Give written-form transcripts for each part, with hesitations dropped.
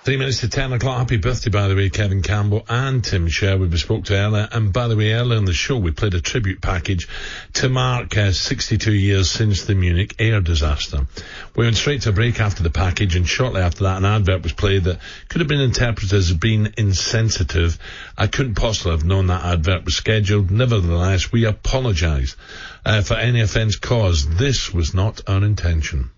3 minutes to 10 o'clock. Happy birthday, by the way, Kevin Campbell and Tim Sherwood, we spoke to earlier. And by the way, earlier in the show, we played a tribute package to mark 62 years since the Munich air disaster. We went straight to a break after the package, and shortly after that, an advert was played that could have been interpreted as being insensitive. I couldn't possibly have known that advert was scheduled. Nevertheless, we apologise for any offence caused. This was not our intention.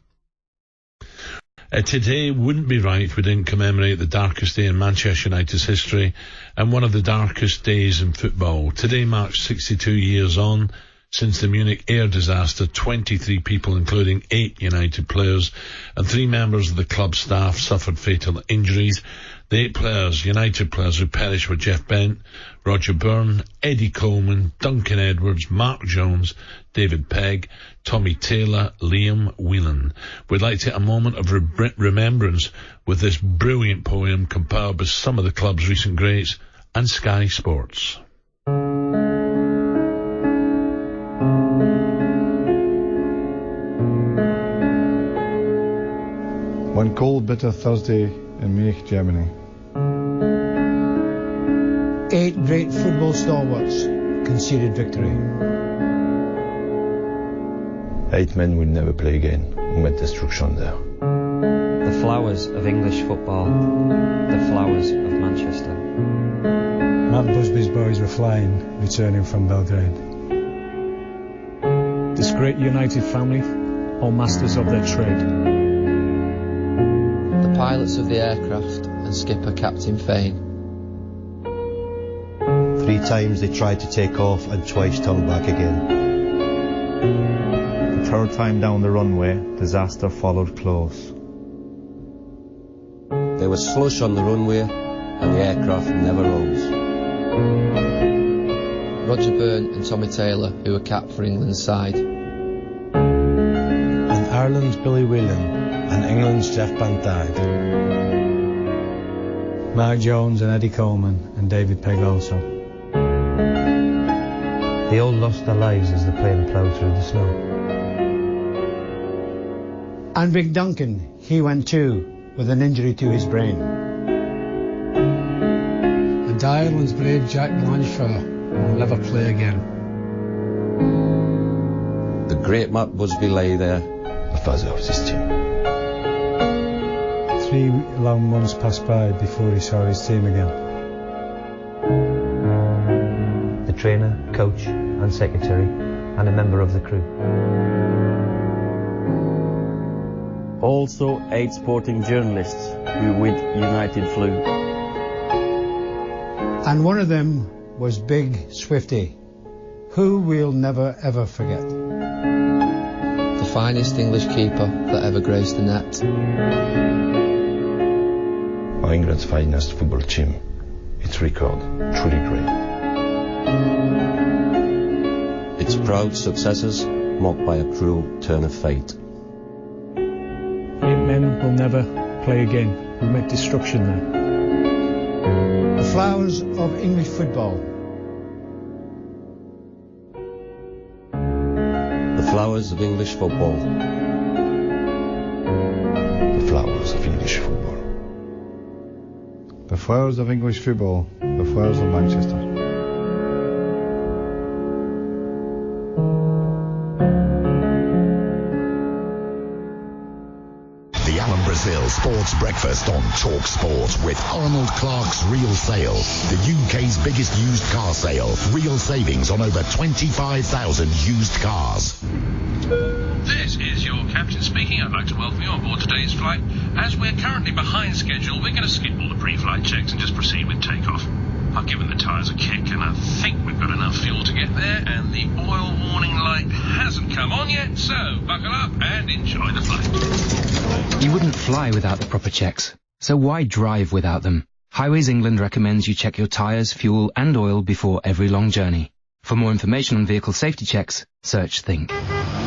Today wouldn't be right if we didn't commemorate the darkest day in Manchester United's history and one of the darkest days in football. Today marks 62 years on since the Munich air disaster. 23 people, including 8 United players and 3 members of the club staff, suffered fatal injuries. The 8 players, United players who perished were Jeff Bent, Roger Byrne, Eddie Coleman, Duncan Edwards, Mark Jones, David Pegg, Tommy Taylor, Liam Whelan. We'd like to take a moment of remembrance with this brilliant poem compiled by some of the club's recent greats and Sky Sports. One cold, bitter Thursday in Munich, Germany. 8 great football stalwarts conceded victory. 8 men will never play again, who met destruction there. The flowers of English football, the flowers of Manchester. Matt Busby's boys were flying, returning from Belgrade. This great United family, all masters of their trade. The pilots of the aircraft and skipper Captain Fane. 3 times they tried to take off and twice turned back again. The 3rd time down the runway, disaster followed close. There was slush on the runway and the aircraft never rose. Roger Byrne and Tommy Taylor, who were capped for England's side. And Ireland's Billy Whelan and England's Jeff Bent died. Mark Jones and Eddie Coleman and David Pegg also. They all lost their lives as the plane ploughed through the snow. And Big Duncan, he went too, with an injury to his brain. And Ireland's brave Jack Blanchflower will never play again. The great Matt Busby lay there, the father of this team. 3 long months passed by before he saw his team again. The trainer, coach and secretary and a member of the crew. Also 8 sporting journalists who with United flew. And one of them was Big Swifty, who we'll never ever forget. The finest English keeper that ever graced the net. England's finest football team. Its record, truly great. Its proud successes marked by a cruel turn of fate. 8 men will never play again, who met destruction there. The flowers of English football. The flowers of English football. The flowers of English football. The flowers of English football, the flowers of Manchester. The Alan Brazil Sports Breakfast on talkSPORT with Arnold Clark's Real Sale, the UK's biggest used car sale. Real savings on over 25,000 used cars. This is your captain speaking. I'd like to welcome you on board today's flight. As we're currently behind schedule, we're going to skip all the pre-flight checks and just proceed with takeoff. I've given the tyres a kick and I think we've got enough fuel to get there, and the oil warning light hasn't come on yet, so buckle up and enjoy the flight. You wouldn't fly without the proper checks, so why drive without them? Highways England recommends you check your tyres, fuel and oil before every long journey. For more information on vehicle safety checks, search Think.